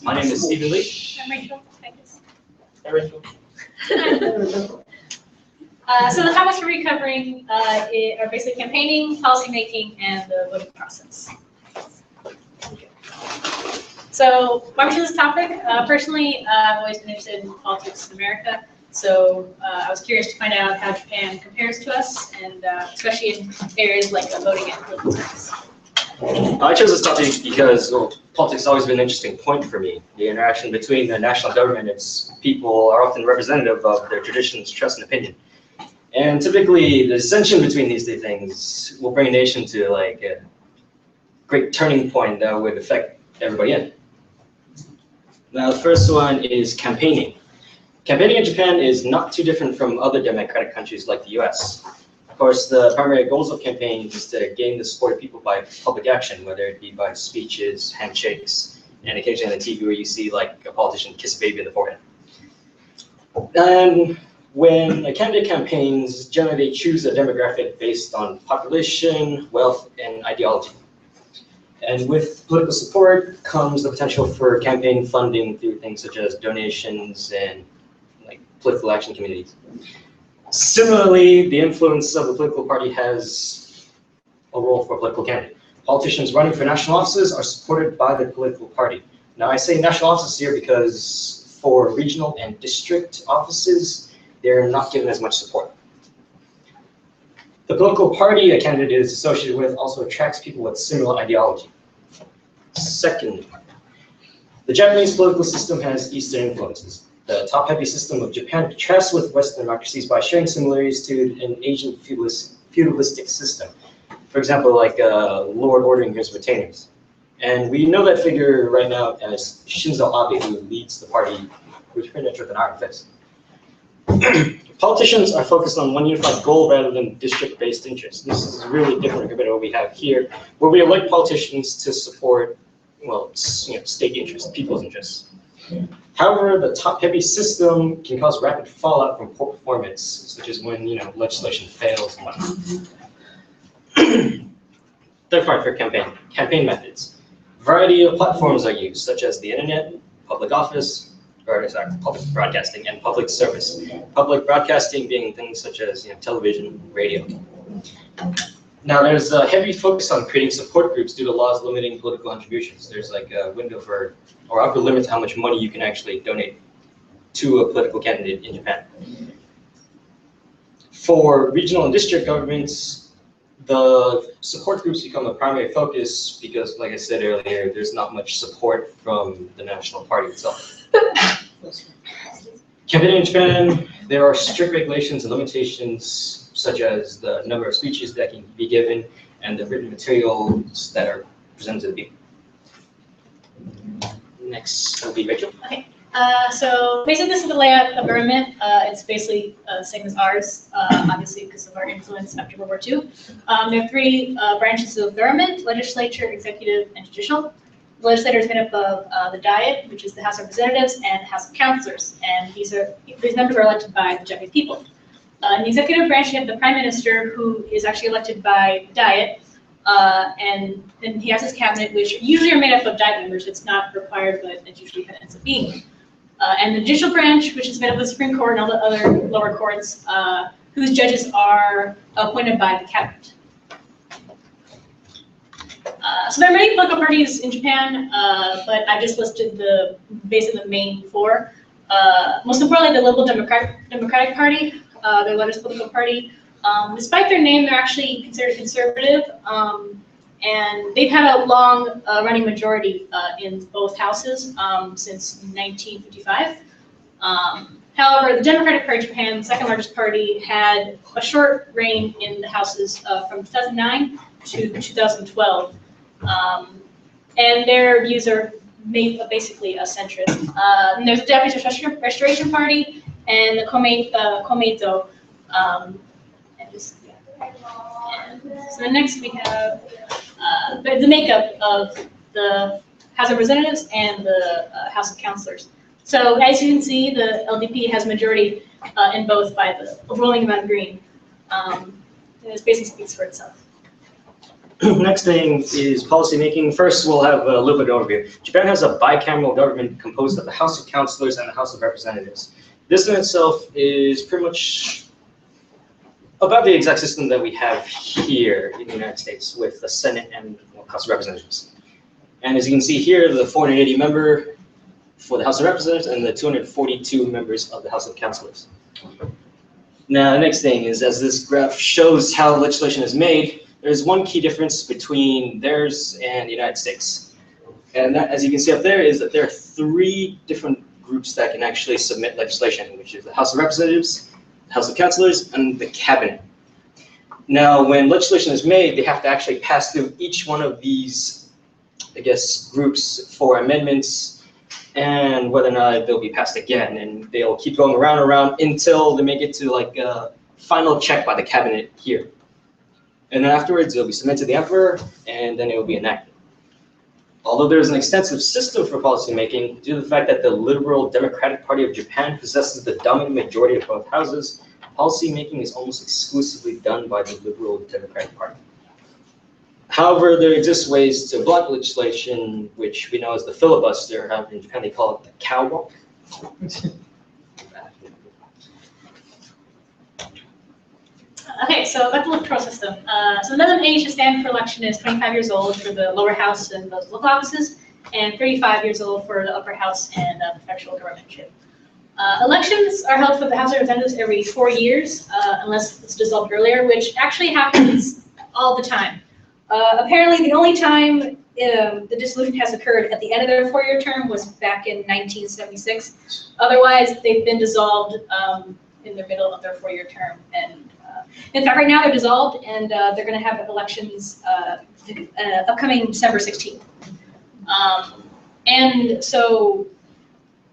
My name is Stephen Lee. I'm Rachel. Hey, Rachel. So the topics we're covering are basically campaigning, policymaking, and the voting process. So why choose this topic? Personally, I've always been interested in politics in America. So I was curious to find out how Japan compares to us, and especially in areas like voting and political science. I chose this topic because politics has always been an interesting point for me. The interaction between the national government and its people are often representative of their traditions, trust, and opinion. And typically, the dissension between these two things will bring a nation to like a great turning point that would affect everybody in. Now, the first one is campaigning. Campaigning in Japan is not too different from other democratic countries like the US. Of course, the primary goals of campaigning is to gain the support of people by public action, whether it be by speeches, handshakes, and occasionally on the TV where you see like a politician kiss a baby in the forehead. And when a candidate campaigns, generally they choose a demographic based on population, wealth, and ideology. And with political support comes the potential for campaign funding through things such as donations and like political action communities. Similarly, the influence of the political party has a role for a political candidate. Politicians running for national offices are supported by the political party. Now, I say national offices here because for regional and district offices, they're not given as much support. The political party a candidate is associated with also attracts people with similar ideology. Second, the Japanese political system has Eastern influences. The top-heavy system of Japan contrasts with Western democracies by sharing similarities to an Asian feudalistic system. For example, like lord ordering his retainers. And we know that figure right now as Shinzo Abe, who leads the party, who's pretty much with an iron fist. Politicians are focused on one unified goal rather than district-based interests. This is really different compared to what we have here, where we elect politicians to support, well, state interests, people's interests. However, the top-heavy system can cause rapid fallout from poor performance, such as when legislation fails and whatnot. Third part for campaign methods. A variety of platforms are used, such as the internet, public broadcasting, and public service. Public broadcasting being things such as television, radio. Now, there's a heavy focus on creating support groups due to laws limiting political contributions. There's like a window for, or upper limit to how much money you can actually donate to a political candidate in Japan. For regional and district governments, the support groups become a primary focus because, like I said earlier, there's not much support from the national party itself. Campaigning in Japan, there are strict regulations and limitations such as the number of speeches that can be given and the written materials that are presented to the people. Next will be Rachel. Okay. So basically this is the layout of government. It's basically the same as ours, obviously because of our influence after World War II. There are three branches of government: legislature, executive, and judicial. The legislature is made up of the Diet, which is the House of Representatives, and House of Councilors, and these members are elected by the Japanese people. In the executive branch, you have the Prime Minister, who is actually elected by the Diet, and then he has his cabinet, which usually are made up of Diet members. It's not required, but it usually kind of ends up being. And the judicial branch, which is made up of the Supreme Court and all the other lower courts, whose judges are appointed by the cabinet. So there are many political parties in Japan, but I just listed basically the main four. Most importantly, the Liberal Democratic Party, their largest political party. Despite their name, they're actually considered conservative, and they've had a long running majority in both houses since 1955. However, the Democratic Party of Japan, the second largest party, had a short reign in the houses from 2009 to 2012. And their views are basically a centrist. And there's the Japanese Restoration Party and the Komeito. So next we have the makeup of the House of Representatives and the House of Councilors. So as you can see, the LDP has majority in both by the overwhelming amount of green. And this basically speaks for itself. Next thing is policy making. First, we'll have a little bit of overview. Japan has a bicameral government composed of the House of Councilors and the House of Representatives. This in itself is pretty much about the exact system that we have here in the United States with the Senate and House of Representatives. And as you can see here, the 480 member for the House of Representatives and the 242 members of the House of Councilors. Now, the next thing is, as this graph shows how legislation is made, there's one key difference between theirs and the United States. And that, as you can see up there, is that there are 3 different groups that can actually submit legislation, which is the House of Representatives, the House of Councilors, and the Cabinet. Now, when legislation is made, they have to actually pass through each one of these, I guess, groups for amendments and whether or not they'll be passed again. And they'll keep going around and around until they make it to like a final check by the Cabinet here. And then afterwards, it'll be submitted to the Emperor, and then it will be enacted. Although there's an extensive system for policymaking, due to the fact that the Liberal Democratic Party of Japan possesses the dominant majority of both houses, policymaking is almost exclusively done by the Liberal Democratic Party. However, there exist ways to block legislation, which we know as the filibuster. In Japan, they call it the cow walk. Okay, so about the electoral system. So the minimum age to stand for election is 25 years old for the lower house and those local offices, and 35 years old for the upper house and the federal governmentship. Elections are held for the House of Representatives every 4 years, unless it's dissolved earlier, which actually happens all the time. Apparently, the only time the dissolution has occurred at the end of their 4-year term was back in 1976. Otherwise, they've been dissolved in the middle of their 4-year term. And in fact, right now they're dissolved, and they're going to have elections upcoming December 16th. And so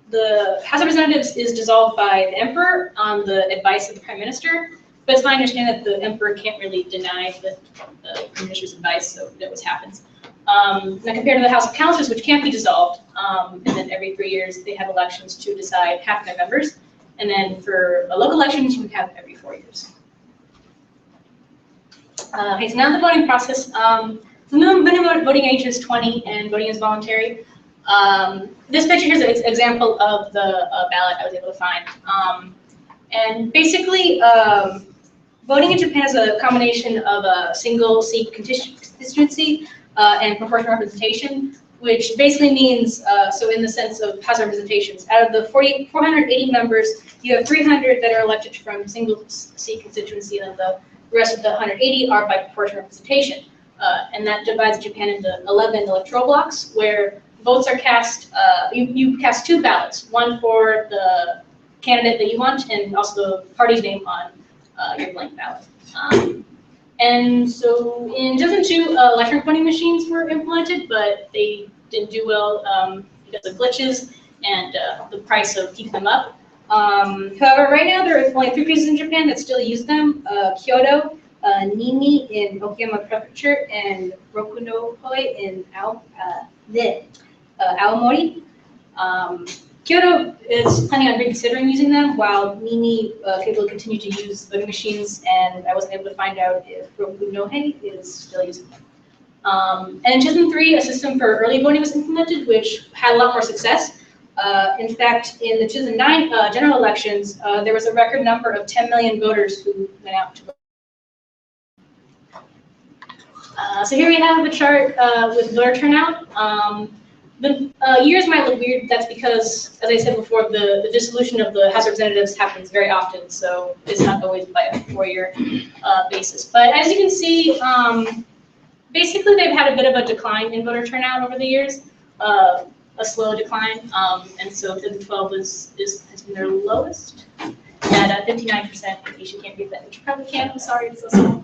the House of Representatives is dissolved by the Emperor on the advice of the Prime Minister. But it's my understanding that the Emperor can't really deny the Prime Minister's advice, so that always happens. Now compared to the House of Councilors, which can't be dissolved, and then every 3 years they have elections to decide half their members. And then for local elections, you have every 4 years. Okay, so now the voting process. The minimum voting age is 20, and voting is voluntary. This picture here is an example of the ballot I was able to find. And basically, voting in Japan is a combination of a single seat constituency and proportional representation, which basically means, so in the sense of House representations, out of the 480 members, you have 300 that are elected from single seat constituency, and the rest of the 180 are by proportional representation. And that divides Japan into 11 electoral blocks, where votes are cast, you cast 2 ballots, one for the candidate that you want, and also the party's name on your blank ballot. And so in 2002, electronic voting machines were implemented, but they didn't do well because of glitches and the price of keeping them up. However, right now there are only 3 places in Japan that still use them: Kyoto, Nimi in Okayama Prefecture, and Rokunohoi in Aomori. Kyoto is planning on reconsidering using them, while Nimi will continue to use voting machines, and I wasn't able to find out if Rokunohei is still using them. And in 2003, a system for early voting was implemented, which had a lot more success. In fact, in the 2009 general elections, there was a record number of 10 million voters who went out to vote. So here we have a chart with voter turnout. The years might look weird. That's because, as I said before, the dissolution of the House of Representatives happens very often, so it's not always by a 4-year basis. But as you can see, basically they've had a bit of a decline in voter turnout over the years, a slow decline, and so 2012 has been their lowest at 59%. In case you can't read that, which you probably can. I'm sorry, it's so small.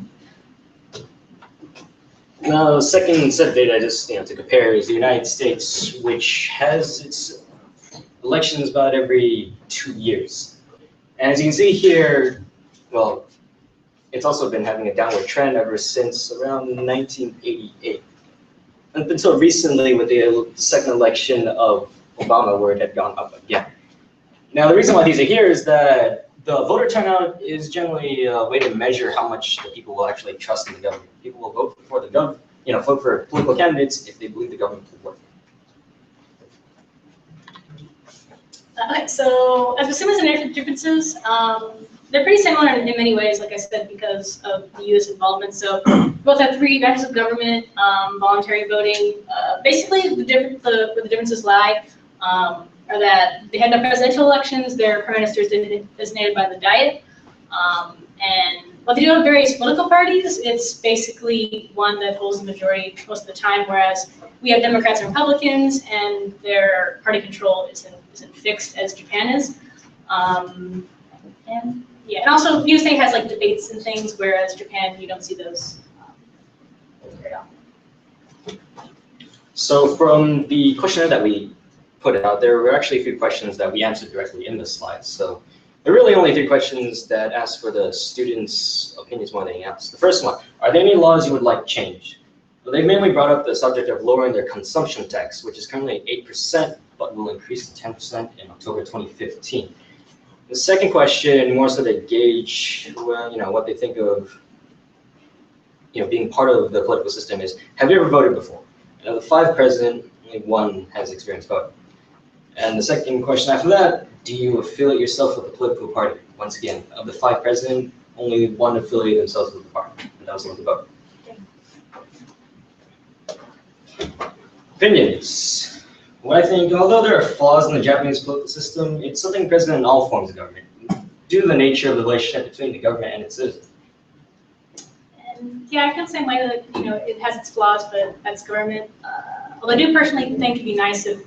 Now, the second set of data just to compare is the United States, which has its elections about every 2 years. And as you can see here, well, it's also been having a downward trend ever since around 1988. Up until recently with the second election of Obama, where it had gone up again. Now, the reason why these are here is that the voter turnout is generally a way to measure how much the people will actually trust in the government. People will vote for the vote for political candidates if they believe the government will work. Okay, so as consumers and differences, they're pretty similar in many ways, like I said, because of the U.S. involvement. So both have three branches of government, voluntary voting. Basically, where the differences lie are that they had no presidential elections, their prime minister is designated by the Diet, and what they do have various political parties, it's basically one that holds the majority most of the time, whereas we have Democrats and Republicans, and their party control isn't fixed as Japan is. And yeah, and also USA has like debates and things, whereas Japan, you don't see those very often. So from the questionnaire that we put out, there were actually a few questions that we answered directly in the slides. So there are really only 3 questions that ask for the students' opinions more than anything else. The first one, are there any laws you would like changed? Well, they mainly brought up the subject of lowering their consumption tax, which is currently at 8%, but will increase to 10% in October 2015. The second question, more so to gauge, well, what they think of, being part of the political system is, have you ever voted before? And of the 5 present, only 1 has experience voting. And the second question after that, do you affiliate yourself with a political party? Once again, of the 5 present, only 1 affiliated themselves with the party, and that was the vote. Opinions. What I think, although there are flaws in the Japanese political system, it's something present in all forms of government, due to the nature of the relationship between the government and its citizens. And yeah, I feel the same way that it has its flaws, but that's government. Although I do personally think it'd be nice if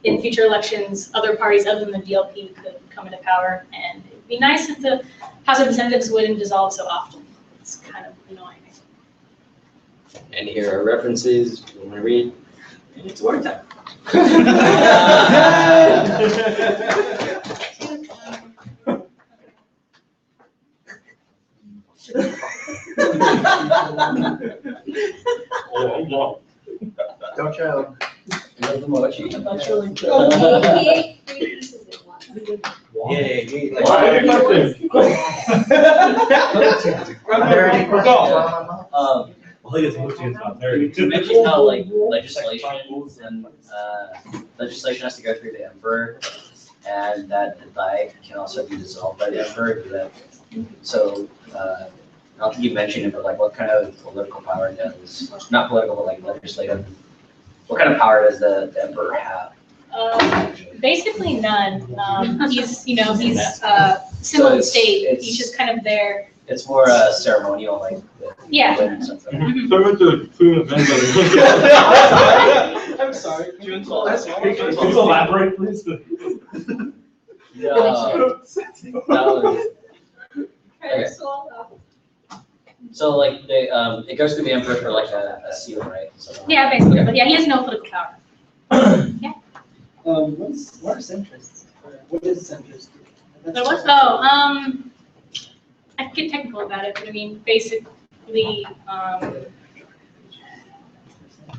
in future elections, other parties other than the DLP could come into power, and it'd be nice if the House of Representatives wouldn't dissolve so often. It's kind of annoying. And here are references. You want to read? It's word time. Don't show. Love the mochi. I'm not sure. He ate 3 pieces at once. Yeah. Why are you You mentioned how like legislation has to go through the emperor, and that the Diet can also be dissolved by the emperor. So I don't think you mentioned it, but like, what kind of political power does, not political, but like legislative, what kind of power does the emperor have? Basically none. He's symbol of the state. He's just kind of there. It's more ceremonial, like Yeah. and something. Mhm. I'm sorry. Can you elaborate, please? Yeah. That was- Okay. So like they, it goes through the emperor for like a seal, right? So, Yeah, basically. But yeah, he has no political power. What is centrist? What is centrist? But what? Oh, I could get technical about it, but I mean, basically,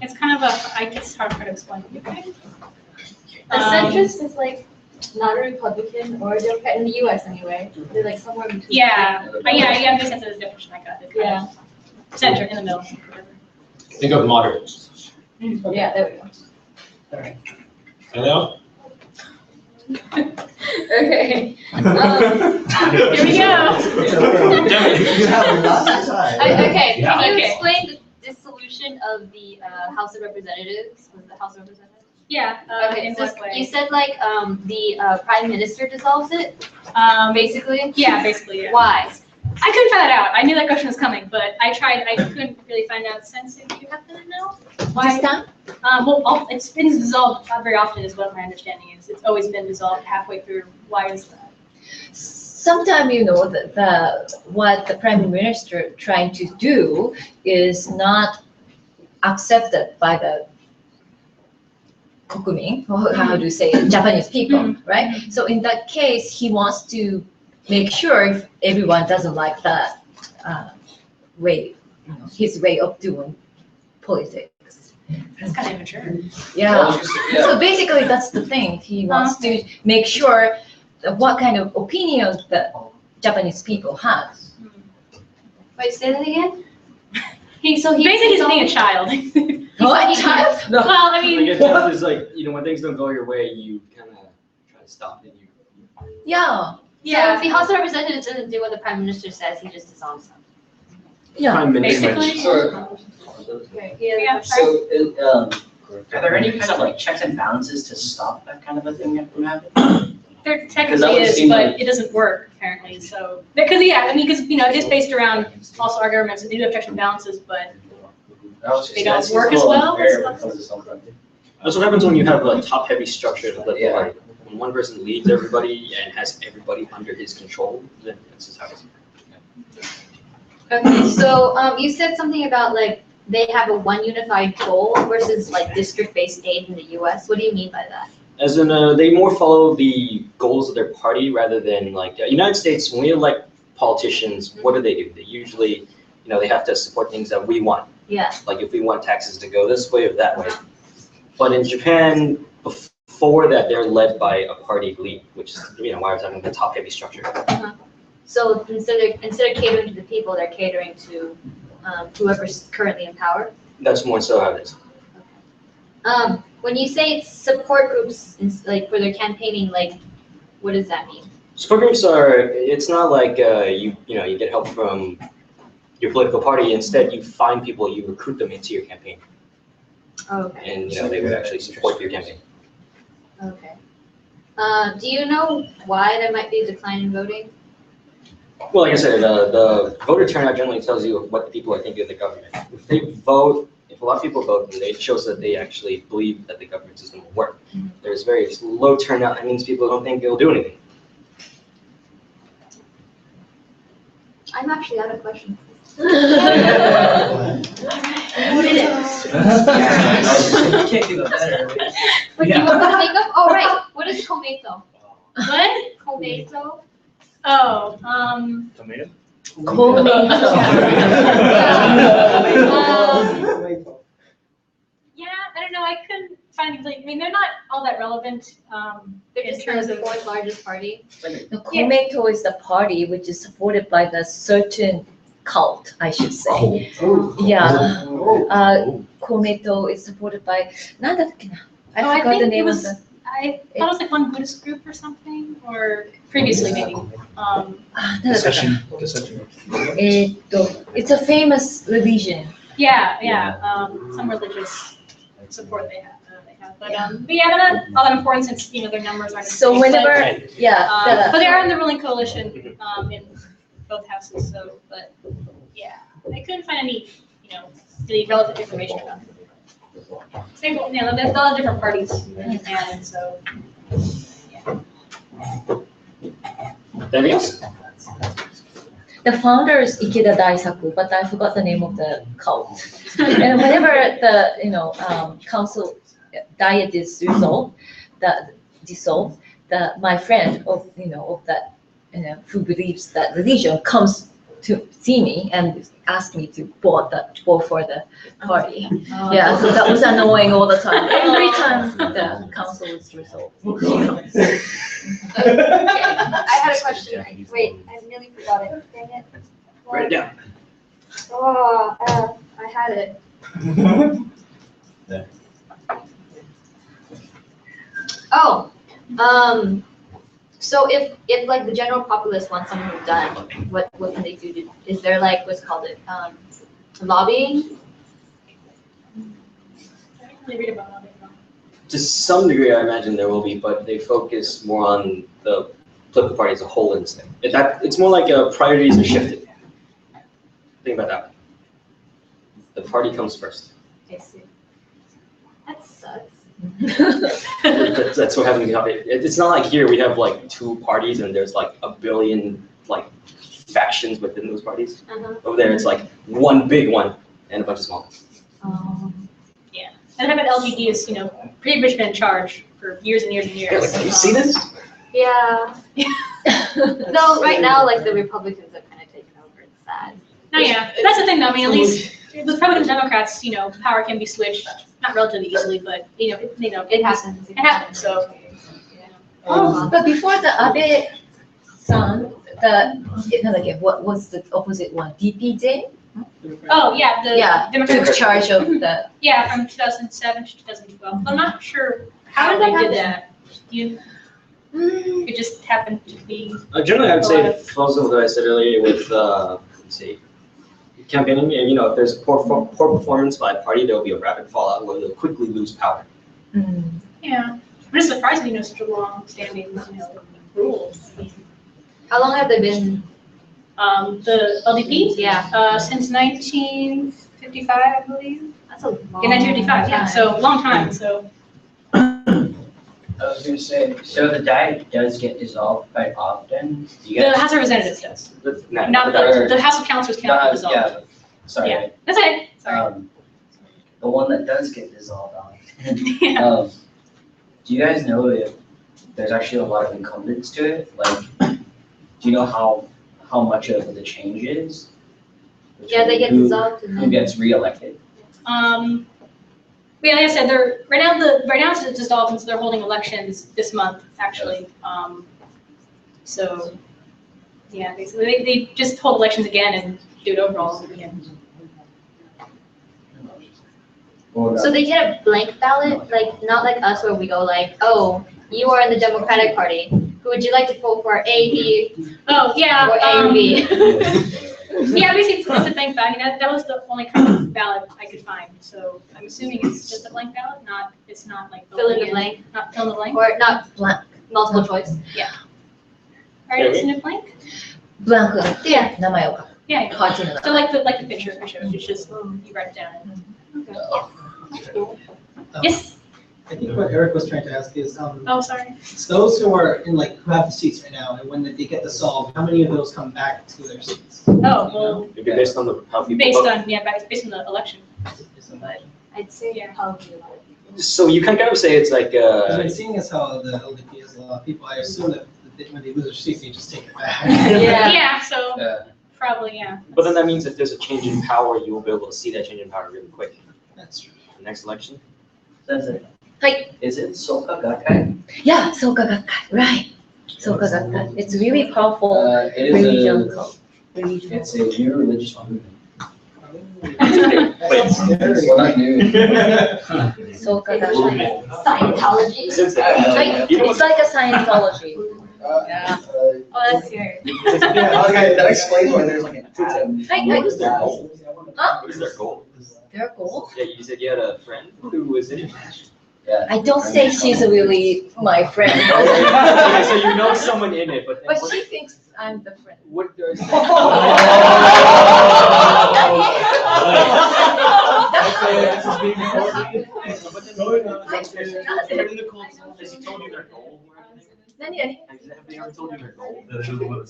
it's kind of it's hard to explain. A centrist is like not a Republican or a Democrat in the U.S. anyway. They're like somewhere between. Yeah, yeah, makes sense of the definition I got. Yeah. Center in the middle. Think of moderates. Yeah, there we go. Anything else? Okay. Here we go. You have lots of time. Okay, Yeah. can you Okay. explain the dissolution of the House of Representatives? Was it the House of Representatives? Yeah. Okay, In so what way? you said like the Prime Minister dissolves it, basically? Yeah, basically. Yeah. Why? I couldn't find that out. I knew that question was coming, but I tried. I couldn't really find out. Since you happen to know why? Well, it's been dissolved very often, is what my understanding is. It's always been dissolved halfway through. Why is that? Sometimes, what the Prime Minister trying to do is not accepted by the kokumin, or how do you say it, Japanese people, right? So in that case, he wants to make sure if everyone doesn't like that way, his way of doing politics. That's kind of immature. Yeah. So basically, that's the thing. He wants to make sure that what kind of opinion the Japanese people have. Wait, say that again? He's basically just being a child. What child? Well, I Like, mean, it's just like, when things don't go your way, you kind of try to stop it. Yeah, So yeah, if the House of Representatives doesn't do what the Prime Minister says, he just dissolves them. yeah. Prime Minister. basically. Okay. Yeah. So, are there any kind of like checks and balances to stop that kind of a thing from happening? There that technically would is, seem but like- it doesn't work apparently, so, because, yeah, I mean, because, it is based around also our governments, they do have checks and balances, but They don't work as well? That's what happens when you have a top-heavy structure of the Yeah. party. When one person leads everybody and has everybody under his control, then that's just how it's. Okay, so, you said something about like, they have a one unified goal versus like district-based aid in the US. What do you mean by that? As in, they more follow the goals of their party rather than like, United States, when we elect politicians, what do? They usually, they have to support things that we want. Yeah. Like if we want taxes to go this way or that way. But in Japan, before that, they're led by a party lead, which is, why I was having the top-heavy structure. So instead of catering to the people, they're catering to whoever's currently in power. That's more so how it is. When you say it's support groups, like for their campaigning, like, what does that mean? Support groups it's not like you get help from your political party. Instead, you find people, you recruit them into your campaign, Okay. and they would actually support your campaign. Okay. Do you know why there might be a decline in voting? Well, like I said, the voter turnout generally tells you what the people are thinking of the government. If a lot of people vote, then it shows that they actually believe that the government system will work. There's very low turnout, that means people don't think it'll do anything. I'm actually out of questions. Can't do it better. What do you want to think of? Oh, right. What is komeito? What? Komeito? Oh, Tomato? yeah, I don't know, I couldn't find, like, I mean, they're not all that relevant, They're in just terms the of, fourth largest party. The Komeito is the party which is supported by the certain cult, I should say. Yeah. Komeito is supported by, なんだっけな? I Oh, I forgot the think it name of was- the. I thought it was like one Buddhist group or something, or previously maybe. なんだったかな? It's a famous religion. Yeah, some religious support they have, but yeah, they're not all that important since, their numbers aren't. So big, whenever, but, yeah, but they are in the ruling coalition, in both houses, so, but, yeah, I couldn't find any, really relevant information about them. Same, there's a lot of different parties in Japan, so, Anything else? the founder is Ikeda Daisaku, but I forgot the name of the cult. And whenever the council diet is dissolved, my friend of that who believes that religion comes to see me and ask me to vote for the party. Yeah, so that was annoying all the time. Every time the council is resolved. I had a question. Wait, I nearly forgot it. Dang it. Write it down. Oh, I had it. Oh, so if like the general populace wants something done, what can they do? Is there like, what's called it, lobbying? I read about it. To some degree, I imagine there will be, but they focus more on the political party as a whole instead. It's more like priorities are shifted. Think about that. The party comes first. I see. That sucks. That's what happens. It's not like here we have like two parties and there's like a billion like factions within those parties. Over there, it's like one big one and a bunch of small ones. And I bet LGD is, pretty much been in charge for years and years and years. Yeah, like, have you seen this? Yeah. Though right now, like the Republicans have kind of taken over. It's sad. No, yeah, that's the thing though, I mean, at least with Republicans and Democrats, power can be switched, not relatively easily, but, It happens. it happens, so. Oh, but before the Abe-san, what was the opposite one? DPJ? Oh, yeah, the Yeah, Democratic. took charge of the, Yeah, from 2007 to 2012. I'm not sure How how did they that did happen? that. It just happened to be, Generally, I would say it falls into what I said earlier with, let's see, campaigning, and if there's poor performance by a party, there'll be a rapid fallout where they'll quickly lose power. yeah. I'm just surprised, such a long-standing, rule. How long have they been? The LDP, Yeah, since 1955, I believe. that's a long. Yeah, 1955, yeah, so long time, so. I was gonna say, so the diet does get dissolved quite often. Do you The guys? House of Representatives does, Not not the House of Councilors cannot dissolve. Yeah, sorry. Yeah. That's it, sorry. The one that does get dissolved on. Yeah. Do you guys know if there's actually a lot of incumbents to it? Like, do you know how much of the change is? Yeah, they get Who- dissolved and Who then. gets reelected? Yeah, like I said, they're, right now it's dissolved, and so they're holding elections this month, actually. So, yeah, basically, they just hold elections again and do it over all again. So they get a blank ballot, like, not like us where we go like, oh, you are in the Democratic Party. Who would you like to vote for, A, B, Oh, yeah. or A or B? Yeah, basically, it's a blank ballot. I mean, that was the only kind of ballot I could find, so I'm assuming it's just a blank ballot, it's not like. Fill in the voting blank, Not fill in the blank. or not blank, multiple choice. Right, isn't it blank? blank, Yeah. 名前を書く。 Yeah. Party の名前 So like the picture I showed, it's just, you write it down. Okay. That's cool. Yes, I think what Eric was trying to ask is, oh, sorry. those who are in like, who have the seats right now, and when they get dissolved, how many of those come back to their seats? Oh, well, Maybe based on how people based vote. on, based on the election. But, I'd say Yeah. probably a lot. So you can kind of say it's like, Because when seeing as how the LDP is a lot of people, I assume that when they lose their seats, they just take it back. Yeah. yeah, so Yeah. probably, yeah. but then that means if there's a change in power, you will be able to see that change in power really quick. That's true. The next election. Does it? Hi. Is it Soka Gakkai? Yeah, Soka Gakkai, right. Soka Gakkai. It's really powerful It religion is cult. a, it's a new religious movement. That's scary. Well, not new. Soka Gakkai. Scientology. Since Right, it's like a Scientology. Yeah. Oh, that's scary. Okay, that explains why there's like a Right, What right. is their goal? Huh? What is their goal? Their goal? Yeah, you said you had a friend who was in it. I don't say she's really my friend. Okay, so you know someone in it, but then But what, she thinks I'm the friend. what does This is being recorded. Has he told you their goal or anything? 何々 Have they ever told you their goal? He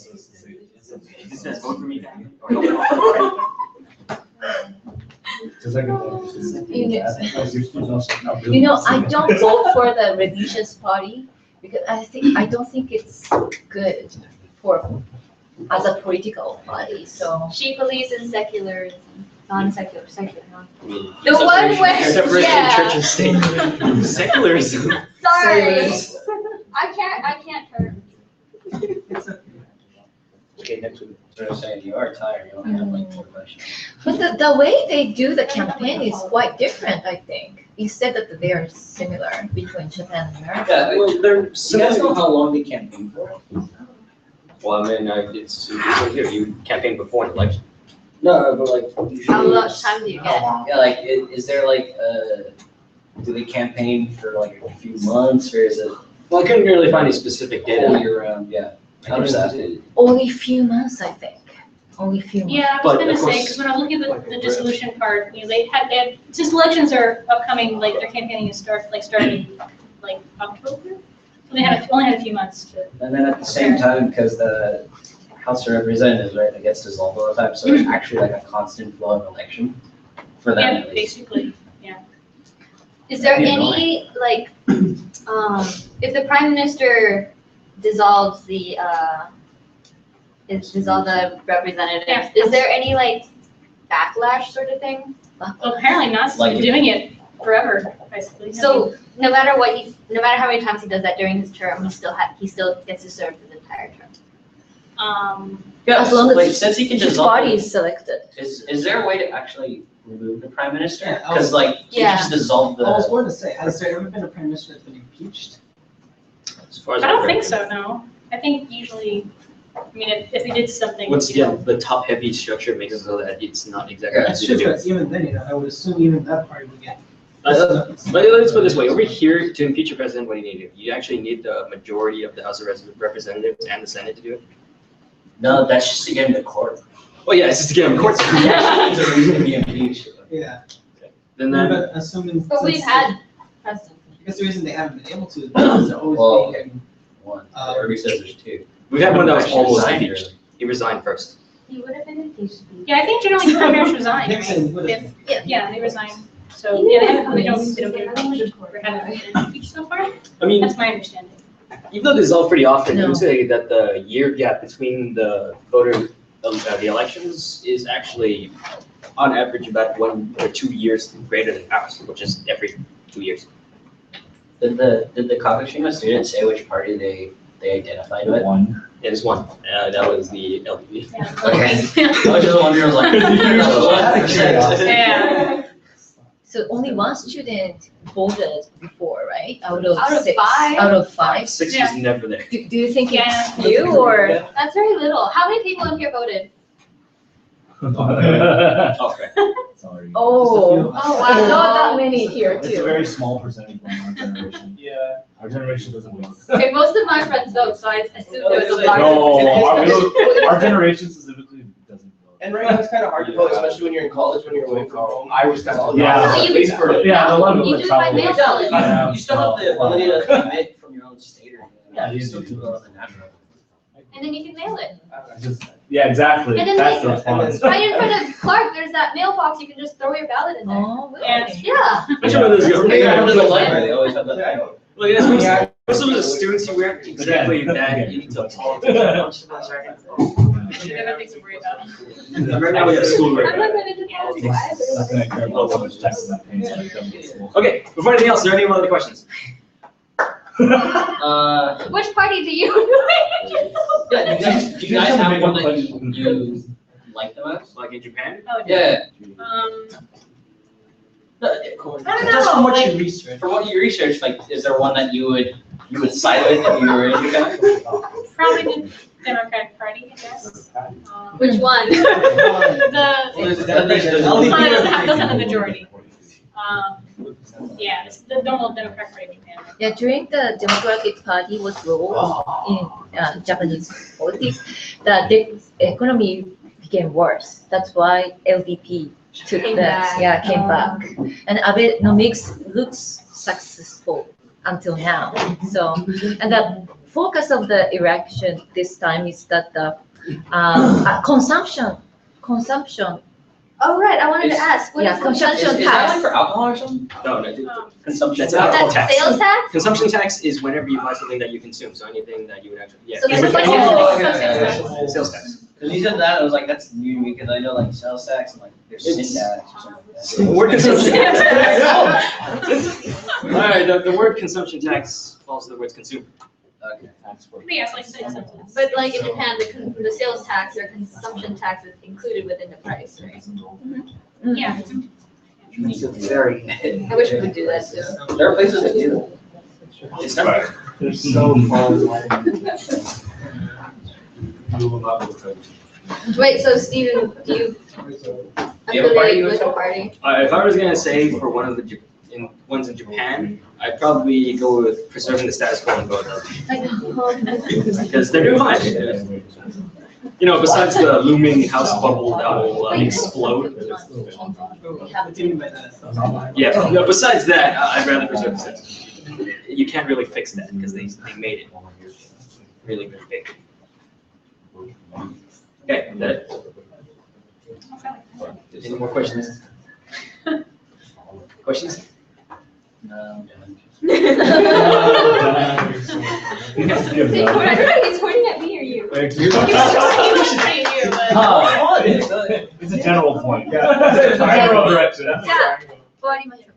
says, Because vote for me then. Or don't vote for me. You know, I don't vote for the religious party because I don't think it's good for as a political party. So She believes in secular, non-secular, secular, non. I mean, The one where- separation yeah. of church and state. Secularism. Sorry. I can't turn. Okay, next one. So I'm saying you are tired, you only have like 4 questions. but the way they do the campaign is quite different, I think. You said that they are similar between Japan and America. Yeah, Well, they're you guys similar. know how long they campaign for? Well, I mean, it's right here. You campaign before an election. No, but like. How much time do you get? Yeah, like, is there like, do they campaign for like a few months or is it Well, I couldn't really find any specific all data. year round? Yeah. I think Understand. it's- Only few months, I think. Only few months. Yeah, I was But gonna of say, course- because when I was looking at the dissolution part, they had, since elections are upcoming, like, their campaigning is starting, like, October? So they only had a few months to, And then at the same time, because the House of Representatives, right, that gets dissolved all the time, so it's actually like a constant flow of election for them yeah, at least. basically. Is there Yeah, any, like, if the prime minister dissolves the representatives, Yeah. is there any, like, backlash sort of thing? Well, apparently not, Like- been doing it forever, basically. So no matter no matter how many times he does that during his term, he still gets to serve his entire term. Yeah, As long as like, since he can His dissolve, party is selected. is there a way to actually remove the prime minister? Yeah, I Because like, you Yeah. just dissolve I was the. going to say, has there ever been a prime minister that's been impeached? As far as I I'm don't think aware. so, no. I think usually, I mean, if we did something. Once you know, again, the top-heavy structure makes it so that it's not exactly. That's true, but even then, I would assume even that party would get. Let's put it this way, over here, to impeach a president, what do you need to do? You actually need the majority of the House of Representatives and the Senate to do it? No, that's just to get him to court. Well, yeah, it's just to get him in court. There's a reason to be impeached. Yeah. Then that, But assuming. But we've since- had presidents. Because the reason they haven't been able to is because they're Well, always okay. being. One, everybody says there's two. we've had one that was Actually almost resigned impeached. He resigned first. He would have been impeached. Yeah, I think generally premiers resign, right? Nixon would have. Yeah, they resign. So, yeah, they don't get impeached. Or haven't been impeached so far. I mean, That's my understanding. even though this is all pretty often, you No. would say that the year gap between the the elections is actually, on average, about 1 or 2 years greater than ours, which is every 2 years. Did the Kagoshima students say which party they identified with? One. It is one. That was the LDP. Yeah. Okay. I was just wondering, I was like. Yeah. So only one student voted before, right? Out of Out of 6. five? Out of 5. 6 Yeah. is never there. Do you think Yeah. it's few or? That's very little. How many people in here voted? Okay. Sorry. Oh, Oh, wow. not that many here It's a too. very small percentage from our generation. Yeah. Our generation doesn't vote. Okay, most of my friends vote, so I assume there was a large. No, our generation specifically doesn't vote. And right now, it's kind of hard to vote, especially when you're in college, when you're away from home. I was kind of. Yeah. So you At least for. Yeah, a lot of You them do it by travel. mail ballot. Yeah. You still have the ability to commit from your own state or. Yeah, you you still do. do it on the national. And then you can mail it. Just- Yeah, exactly. And then That's they- the response. Right in front of Clark, there's that mailbox, you can just throw your ballot in there. Oh, Yeah. really? Yeah. Which one of those go? They come to the library, they always have that. Well, yeah, most of the students who weren't exactly that into politics. Never things to worry about. Right now we have school I'm right not going to do politics Not either. gonna care about how much taxes I'm paying, so I don't get school. Okay, before anything else, are there any other questions? Which party do you? Yeah, do you guys have one that you like the most? Like in Japan? Oh, Yeah. Just from what you research. For what you researched, like, is there one that you would side with if you were in Japan? Probably the Democratic Party, I guess. Which one? The, LDP. those have the majority. Yeah, it's the normal Democratic Party in Japan. Yeah, during the Democratic Party was ruled in Japanese politics, the economy became worse. That's why LDP took Came that. back. Yeah, came back. And Abenomics looks successful until now. So, and the focus of the election this time is that the consumption. Oh, right, I wanted to ask, what Yeah, is consumption consumption Is that tax? like for alcohol or something? No, no. Um, Consumption. That's tax? alcohol That's tax. sales tax? Consumption tax is whenever you buy something that you consume, so anything that you would actually, yeah. So this is like. Oh, okay, okay, okay. Sales tax. Because you said that, I was like, that's new to me, because I know like sales tax and like there's sin It's- tax or something like that. Word consumption. Alright, the word consumption tax falls to the words consume. Okay. But yeah, it's like six cents. But like in Japan, the sales tax or consumption tax is included within the price, right? Yeah. It's very. I wish we would do that too. There are places that do. It's not. They're so far away. Wait, so Steven, do you you have a party affiliate you with a would party? If I was gonna say for one of the ones in Japan, I'd probably go with preserving the status quo and go with them. Because they're doing fine. You know, besides the looming house bubble that will explode. What do you mean by that? Yeah, no, besides that, I'd rather preserve the status quo. You can't really fix that because they made it really, really big. Okay, that. Any more questions? Questions? No. He's pointing at me or you? It's a general point. Yeah. General direction. Yeah. Body mushroom.